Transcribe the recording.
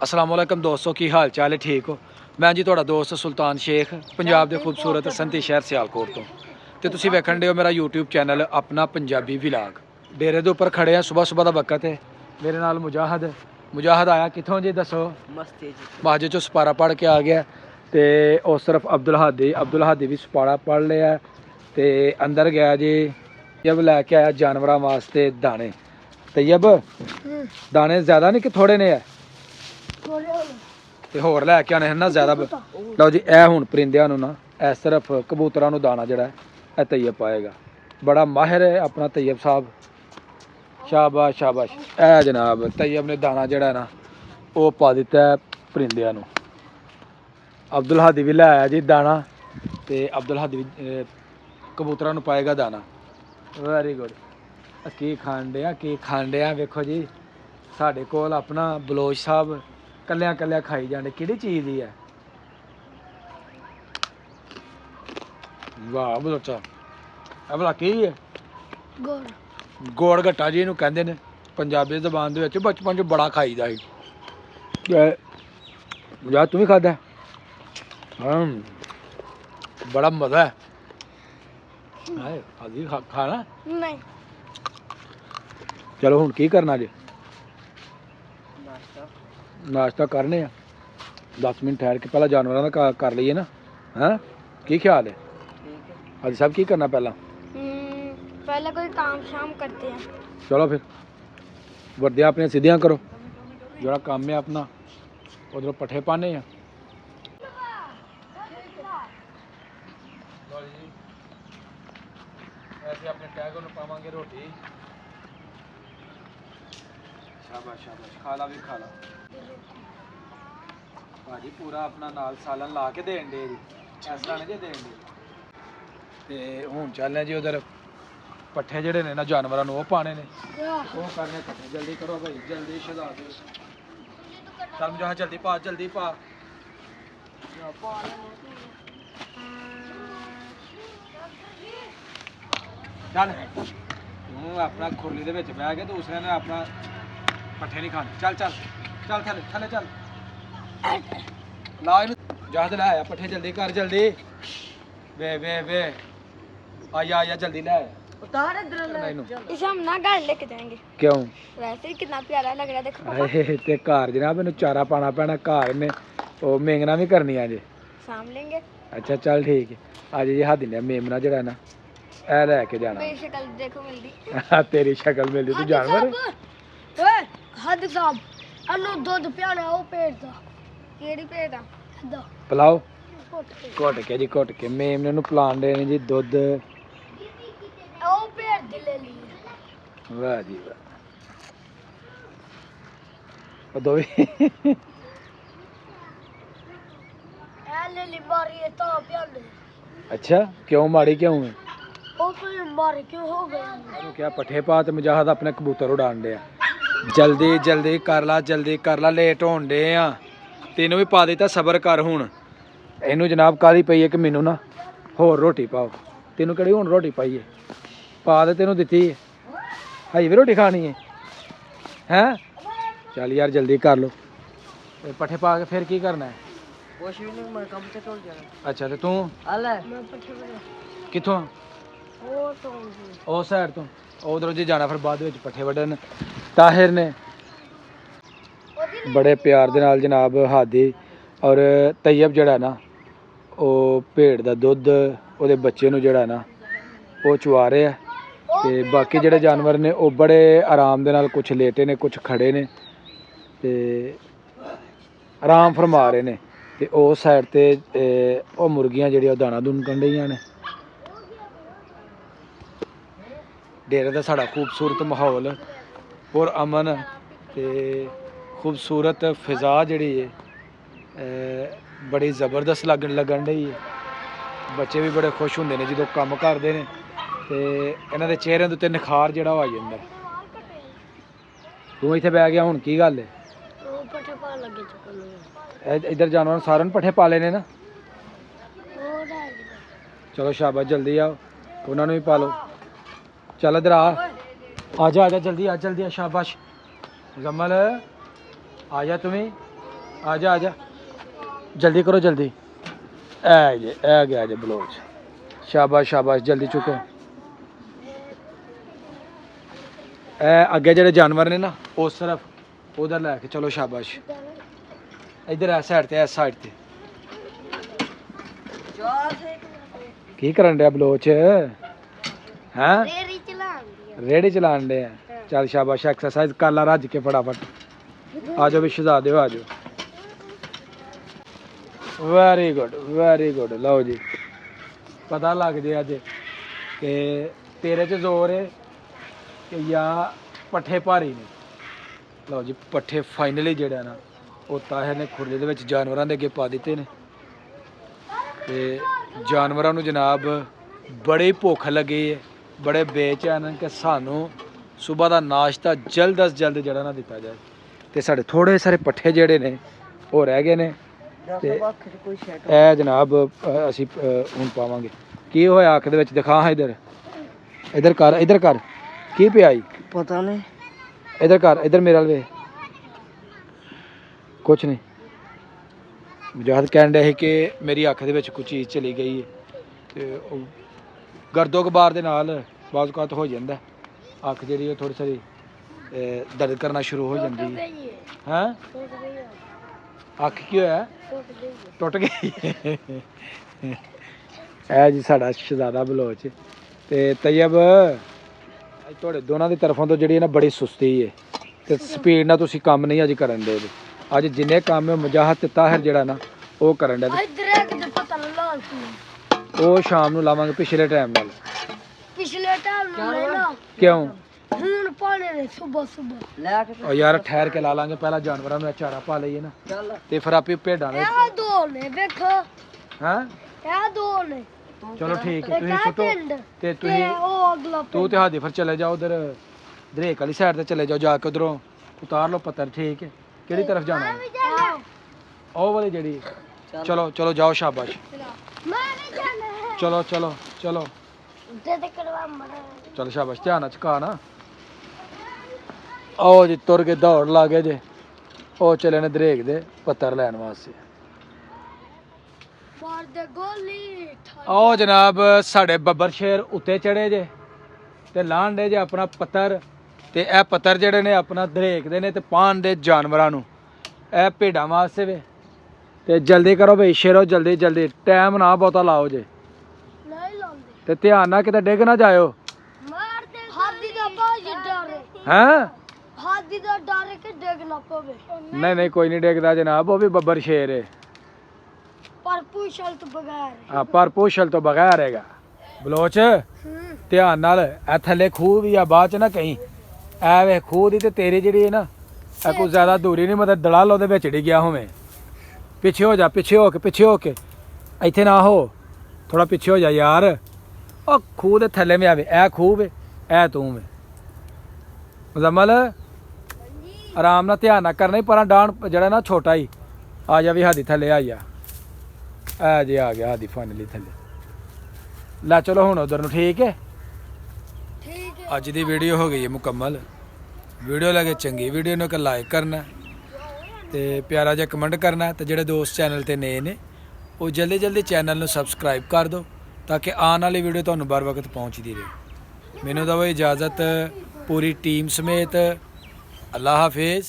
अस्सलाम वालेकुम दोस्तों, की हाल चाल है? ठीक हो? मैं जी ਤੁਹਾਡਾ ਦੋਸਤ ਸੁਲਤਾਨ ਸ਼ੇਖ ਪੰਜਾਬ ਦੇ ਖੂਬਸੂਰਤ ਸੰਤੀ ਸ਼ਹਿਰ ਸਿਆਲਕੋਟ ਤੋਂ ਤੇ ਤੁਸੀਂ ਵੇਖਣ ਦੇ ਹੋ ਮੇਰਾ YouTube ਚੈਨਲ ਆਪਣਾ ਪੰਜਾਬੀ ਵਲੌਗ। ਡੇਰੇ ਦੇ ਉੱਪਰ ਖੜੇ ਆ, ਸਵੇਰ ਦਾ ਵਕਤ ਹੈ। ਮੇਰੇ ਨਾਲ ਮੁਜਾਹਦ ਆਇਆ ਕਿੱਥੋਂ ਜੀ ਦੱਸੋ? ਮਸਤੀ ਜੀ ਮਾਝੇ ਚੋਂ ਸਪਾਰਾ ਪੜ੍ਹ ਕੇ ਆ ਗਿਆ ਤੇ ਉਸ ਤਰਫ ਅਬਦੁਲ ਹਾਦੀ ਵੀ ਸਪਾਰਾ ਪੜ੍ਹ ਲਿਆ ਤੇ ਅੰਦਰ ਗਿਆ ਜੀ। ਜਬ ਲੈ ਕੇ ਆਇਆ ਜਾਨਵਰਾਂ ਵਾਸਤੇ ਦਾਣੇ। ਤੈयब ਦਾਣੇ ਜ਼ਿਆਦਾ ਨਹੀਂ ਕਿ ਥੋੜੇ ਨੇ ਆ ਤੇ ਹੋਰ ਲੈ ਕੇ ਆਣੇ ਹਨ ਨਾ ਜ਼ਿਆਦਾ। ਲਓ ਜੀ, ਇਹ ਹੁਣ ਪਰਿੰਦਿਆਂ ਨੂੰ ਨਾ ਇਸ ਤਰਫ ਕਬੂਤਰਾਂ ਨੂੰ ਦਾਣਾ ਜਿਹੜਾ ਇਹ ਤैयब ਪਾਏਗਾ। ਬੜਾ ਮਾਹਿਰ ਹੈ ਆਪਣਾ ਤैयब ਸਾਹਿਬ, ਸ਼ਾਬਾਸ਼ ਸ਼ਾਬਾਸ਼। ਇਹ ਜਨਾਬ ਤैयब ਨੇ ਦਾਣਾ ਜਿਹੜਾ ਨਾ ਉਹ ਪਾ ਦਿੱਤਾ ਪਰਿੰਦਿਆਂ ਨੂੰ। ਅਬਦੁਲ ਹਾਦੀ ਵੀ ਲੈ ਆਇਆ ਜੀ ਦਾਣਾ ਤੇ ਅਬਦੁਲ ਹਾਦੀ ਵੀ ਕਬੂਤਰਾਂ ਨੂੰ ਪਾਏਗਾ ਦਾਣਾ। Very good. ਕੀ ਖਾਣ ਡਿਆ ਵੇਖੋ ਜੀ। ਸਾਡੇ ਕੋਲ ਆਪਣਾ ਬਲੋਚ ਸਾਹਿਬ ਕੱਲਿਆਂ ਖਾਈ ਜਾਂਦੇ। ਕਿਹੜੀ ਚੀਜ਼ ਦੀ ਹੈ? ਵਾਹ ਬਲੋਚਾ। ਇਹ ਭਲਾ ਕੀ ਹੈ? ਗੋੜ ਗੱਟਾ ਜੀ ਇਹਨੂੰ ਕਹਿੰਦੇ ਨੇ ਪੰਜਾਬੀ ਜ਼ਬਾਨ ਦੇ ਵਿੱਚ। ਬਚਪਨ 'ਚ ਬੜਾ ਖਾਈਦਾ ਸੀ। ਯਾਰ ਤੂੰ ਵੀ ਖਾਦਾ? ਹਾਂ, ਬੜਾ ਮਜ਼ਾ ਹੈ। ਹਾਏ ਹਾਜੀ ਖਾਣਾ ਨਹੀਂ। ਚਲੋ ਹੁਣ ਕੀ ਕਰਨਾ ਜੀ? ਨਾਸ਼ਤਾ ਕਰਨੇ ਆ। 10 ਮਿੰਟ ਠਹਿਰ ਕੇ ਪਹਿਲਾਂ ਜਾਨਵਰਾਂ ਦਾ ਕਰ ਲਈਏ ਨਾ। ਹਾਂ, ਕੀ ਖਿਆਲ ਹੈ? ਅੱਜ ਸਭ ਕੀ ਕਰਨਾ ਪਹਿਲਾਂ? पहले कोई काम शाम करते हैं। चलो फिर वर्दियाँ अपने सीधियाँ करो। जरा काम में अपना उधर पट्ठे पाने हैं। ऐसे अपने टैगों में पावांगे रोटी। शाबाश शाबाश। खाला भी खाला भाजी पूरा अपना नाल सालन ला के देन दे जी। ऐसा नहीं जे देन दे ते हुण चलने जी उधर पट्ठे ਜਿਹੜੇ ਨੇ ਨਾ ਜਾਨਵਰਾਂ ਨੂੰ ਉਹ ਪਾਣੇ ਨੇ। ਉਹ ਕਰਨੇ ਪੱਠੇ। ਜਲਦੀ ਕਰੋ ਭਾਈ, ਜਲਦੀ ਛਦਾ ਦਿਓ। ਚੱਲ ਮੁਝਾ ਜਲਦੀ ਪਾ ਚੱਲ। ਤੂੰ ਆਪਣਾ ਖੁਰਲੀ ਦੇ ਵਿੱਚ ਬਹਿ ਕੇ ਦੂਸਰਿਆਂ ਨੇ ਆਪਣਾ ਪੱਠੇ ਨਹੀਂ ਖਾਣੇ। ਚੱਲ ਥੱਲੇ ਚੱਲ। ਲਾ ਇਹਨੂੰ ਜਹਾਜ਼ ਲੈ ਆਇਆ ਪੱਠੇ। ਜਲਦੀ ਕਰ ਜਲਦੀ। ਵੇ ਆਇਆ ਜਲਦੀ ਲੈ आया। उतार इधर। इसे हम ना घर लेके जाएंगे। क्यों? वैसे ही कितना प्यारा लग रहा है, देखो पापा। ਤੇ ਘਰ ਜਨਾਬ ਇਹਨੂੰ ਚਾਰਾ ਪਾਣਾ ਪੈਣਾ। ਘਰ ਨੇ ਉਹ ਮੇਂਗਣਾ ਵੀ ਕਰਨੀਆਂ ਜੇ। शाम लेंगे। ਅੱਛਾ ਚੱਲ ਠੀਕ ਹੈ। ਅੱਜ ਜੀ ਹਾਦੀ ਨੇ ਮੇਮਣਾ ਜਿਹੜਾ ਨਾ ਇਹ ਲੈ ਕੇ ਜਾਣਾ। मेरी शक्ल देखो मिलती। ਤੇਰੀ ਸ਼ਕਲ ਮਿਲਦੀ ਤੂੰ ਜਾਨਵਰ। ओए हद साहब अनु दूध पियाना ओ पेट दा। केड़ी पेट दा? दा ਪਲਾਓ घुट के। ਘੁੱਟ ਕੇ ਮੇਮਣੇ ਨੂੰ ਪਿਲਾਣ ਦੇ ਨੇ ਜੀ ਦੁੱਧ। ओ पेट दे ले ली। ਵਾਹ ਜੀ ਵਾਹ। ਉਹ ਦੋਵੇਂ ए ले ली मारी है तो पियाने। ਅੱਛਾ ਕਿਉਂ ਮਾੜੀ ਕਿਉਂ ਹੈ? ओ कोई मारी क्यों हो गई? ਉਹਨੂੰ ਕਿਹਾ ਪੱਠੇ ਪਾ ਤੇ ਮੁਜਾਹਦ ਆਪਣੇ ਕਬੂਤਰ ਉਡਾਣ ਡਿਆ। ਜਲਦੀ ਕਰ ਲਾ ਲੇਟ ਹੋਣ ਡੇ ਆ। ਤੈਨੂੰ ਵੀ ਪਾ ਦਿੱਤਾ, ਸਬਰ ਕਰ ਹੁਣ। ਇਹਨੂੰ ਜਨਾਬ ਕਾਹਦੀ ਪਈ ਹੈ ਕਿ ਮੈਨੂੰ ਨਾ ਹੋਰ ਰੋਟੀ ਪਾਓ। ਤੈਨੂੰ ਕਿਹੜੀ ਹੁਣ ਰੋਟੀ ਪਾਈ ਹੈ? ਪਾ ਦੇ, ਤੈਨੂੰ ਦਿੱਤੀ ਹੈ। ਹਾਈ ਵੀ ਰੋਟੀ ਖਾਣੀ ਹੈ ਹੈਂ? ਚੱਲ ਯਾਰ ਜਲਦੀ ਕਰ ਲੋ। ਪੱਠੇ ਪਾ ਕੇ ਫਿਰ ਕੀ ਕਰਨਾ ਹੈ? ਕੁਛ ਵੀ ਨਹੀਂ, ਮੈਂ ਕੰਮ ਤੇ ਟੁੱਟ ਜਾਣਾ। ਅੱਛਾ ਤੇ ਤੂੰ ਹਲੇ मैं पट्टे बना। ਕਿੱਥੋਂ? ओ तो ਉਸ ਸਾਈਡ ਤੋਂ। ਉਧਰੋਂ ਜੀ ਜਾਣਾ ਫਿਰ ਬਾਅਦ ਵਿੱਚ ਪੱਠੇ ਵੱਢਣ। ਤਾਹਿਰ ਨੇ ਬੜੇ ਪਿਆਰ ਦੇ ਨਾਲ ਜਨਾਬ ਹਾਦੀ ਔਰ ਤैयब ਜਿਹੜਾ ਨਾ ਉਹ ਭੇਡ ਦਾ ਦੁੱਧ ਉਹਦੇ ਬੱਚੇ ਨੂੰ ਜਿਹੜਾ ਨਾ ਉਹ ਚੁਆ ਰਿਹਾ ਤੇ ਬਾਕੀ ਜਿਹੜੇ ਜਾਨਵਰ ਨੇ ਉਹ ਬੜੇ ਆਰਾਮ ਦੇ ਨਾਲ ਕੁਝ ਲੇਟੇ ਨੇ, ਕੁਝ ਖੜੇ ਨੇ ਤੇ ਆਰਾਮ ਫਰਮਾ ਰਹੇ ਨੇ। ਤੇ ਉਸ ਸਾਈਡ ਤੇ ਉਹ ਮੁਰਗੀਆਂ ਜਿਹੜੀਆਂ ਉਹ ਦਾਣਾ ਦੁੰਕਣ ਡਈਆਂ ਨੇ। ਡੇਰੇ ਦਾ ਸਾਡਾ ਖੂਬਸੂਰਤ ਮਾਹੌਲ ਪੁਰ ਅਮਨ ਤੇ ਖੂਬਸੂਰਤ ਫਿਜ਼ਾ ਜਿਹੜੀ ਹੈ ਬੜੀ ਜ਼ਬਰਦਸਤ ਲੱਗਣ ਡਈ ਹੈ। ਬੱਚੇ ਵੀ ਬੜੇ ਖੁਸ਼ ਹੁੰਦੇ ਨੇ ਜਦੋਂ ਕੰਮ ਕਰਦੇ ਨੇ ਤੇ ਇਹਨਾਂ ਦੇ ਚਿਹਰਿਆਂ ਦੇ ਉੱਤੇ ਨਿਖਾਰ ਜਿਹੜਾ ਉਹ ਆ ਜਾਂਦਾ। ਤੂੰ ਇੱਥੇ ਬਹਿ ਗਿਆ, ਹੁਣ ਕੀ ਗੱਲ ਹੈ? ओ पट्टे पा लगे चक्कर में। ਇੱਧਰ ਜਾਨਵਰਾਂ ਨੂੰ ਸਾਰਿਆਂ ਨੂੰ ਪੱਠੇ ਪਾ ਲੈਣੇ ਨਾ। ओ रह गया। ਚਲੋ ਸ਼ਾਬਾਸ਼, ਜਲਦੀ ਆਓ, ਉਹਨਾਂ ਨੂੰ ਵੀ ਪਾ ਲਓ। ਚੱਲ ਇੱਧਰ ਆ ਜਾ ਜਲਦੀ ਆ। ਸ਼ਾਬਾਸ਼ ਮੁਜ਼म्मल, आ जा तुम्हें। आ जा जल्दी करो जल्दी ए गया जे बलोच शाबाश शाबाश जल्दी चुको ए अगे जेडे जानवर ने ना उस तरफ उधर लैके चलो शाबाश इधर ऐ साइड ते इस साइड ते की करन डया बलोच हैं रेड़ी चलान रेड़ी चलान डे चल शाबाश एक्सरसाइज कर ला रज के फटाफट आ जाओ भी शहजादे हो आ जाओ वेरी गुड लो जी पता लग जाए अज कि तेरे च जोर है कि या पट्ठे भारी ने लो जी पट्ठे फाइनली जेड़ा ना वो ताहिर ने खुरले दे विच जानवरां दे अगे पा दिते ने ते जानवरां नूं जनाब बड़ी भुख लगी है बड़े बेचैन कि सानू सुबह का नाश्ता जल्द अज जल्द जड़ा ना दिता जाए तो साढ़े थोड़े सारे पट्ठे जेड़े ने वो रह गए ने ते ए जनाब असी हुण पावांगे की होया अख दे विच दिखा हाँ इधर कर की पे आई पता नहीं इधर कर इधर मेरे वाल वे कुछ नहीं मुजाहिद कहन डे कि मेरी अख दे विच कुछ चीज़ चली गई है ते गर्दो गबार दे नाल बाज़ औकात हो जांदा अख जिहड़ी थोड़ी सारी दर्द करना शुरू हो जाती है हैं अख की होया टुट गई है जी साडा शहजादा बलोच ते तैयब तुहाडे दोनों की तरफों तो जी ना बड़ी सुस्ती है तो स्पीड ना तुसी काम नहीं अज करन दे अज जिन्ने काम है मुजाहिद ते ताहिर जेड़ा ना वो करन दे वो शाम नूं लावांगे पिछले टाइम नाल पिछले टाइम ना क्यों ਹੁਣ ਪਾਣੇ ਨੇ ਸਵੇਰ ਸਵੇਰ ਲੈ ਕੇ और यार ठहर के ला लांगे पहला जानवरों में चारा पा लईए ना ਚੱਲ ते फिर आपे भेडां ने ਇਹ ਦੋ ਨੇ ਵੇਖੋ हैं ਇਹ ਦੋ ਨੇ चलो ठीक है ਇੱਕ तुसीं ਆ सुटो ਪਿੰਡ ते ਤੇ तुसीं ਉਹ अगला तू ते हादी फिर चले जाओ उधर दरेक वाली साइड ते चले जाओ जाके उधरों उतार लो पत्थर ठीक है केड़ी तरफ जाना है ओ वाली जेड़ी चलो चलो जाओ शाबाश ਮੈਂ ਨਹੀਂ ਜਾਣਾ ਹੈ चलो चलो चलो ਉੱਤੇ ਤੇ ਕਰਵਾ ਮੜਾ चल शाबाश ध्यान चका ना आओ जी तुर के दौड़ ला गए जे ओ चले ने दरेक दे पत्थर लैन वास्ते ਮਾਰ ਦੇ ਗੋਲੀ आओ जनाब साढ़े बब्बर शेर उत्ते चढ़े जे ते लान दे जे अपना पत्थर ते ए पत्थर जेड़े ने अपना दरेक दे ने ते पान दे जानवरां नूं ए भेडां वास्ते वे ते जल्दी करो भाई शेरो जल्दी जल्दी टाइम ना बहुता लाओ जे ਨਹੀਂ ਲਾਉਂਦੇ ते ध्यान ना किते डिग ना जाओ ਮਾਰ ਦੇ ਹਾਦੀ ਦਾ ਭਾਜੀ ਡਰ हैं ਹਾਦੀ ਦਾ ਡਰ ਕਿ ਡਿੱਗ ਨਾ ਪਵੇ नहीं कोई नहीं डिगदा जनाब वो भी बब्बर शेर है ਪਰ ਪੁਸ਼ਲ ਤੋਂ ਬਗੈਰ हाँ पर पुछल तो बगैर हैगा बलोच ध्यान नाल ए थल्ले खूह भी आ बाद च ना कहीं ए वे खूह दी ते तेरी जेड़ी है ना ए कोई ज्यादा दूरी नहीं मतलब दलाल ओदे विच डिग्या होवे पीछे हो जा पीछे हो के इत्थे ना हो थोड़ा पीछे हो जा यार ओ खूह दे थल्ले में आवे ए खूह वे ए तू वे मुजम्मल आराम नाल ध्यान ना करना ही पर डाण जड़ा ना छोटा ही आ जा भी हादी थल्ले आई जा आ जी आ गया हादी फाइनली थल्ले ला चलो हुण उधर नूं ठीक है ਠੀਕ ਹੈ अज दी वीडियो हो गई है मुकम्मल वीडियो लगे चंगी वीडियो नूं लाइक करना ते प्यारा जिहा कमेंट करना ते जेहड़े दोस्त चैनल ते नए ने वो जल्दी जल्दी चैनल नूं सबसक्राइब कर दो ताकि आने वाली वीडियो तुहानूं बर वक्त पहुँचती रहे मैनूं दवो इजाज़त पूरी टीम समेत अल्लाह हाफिज़।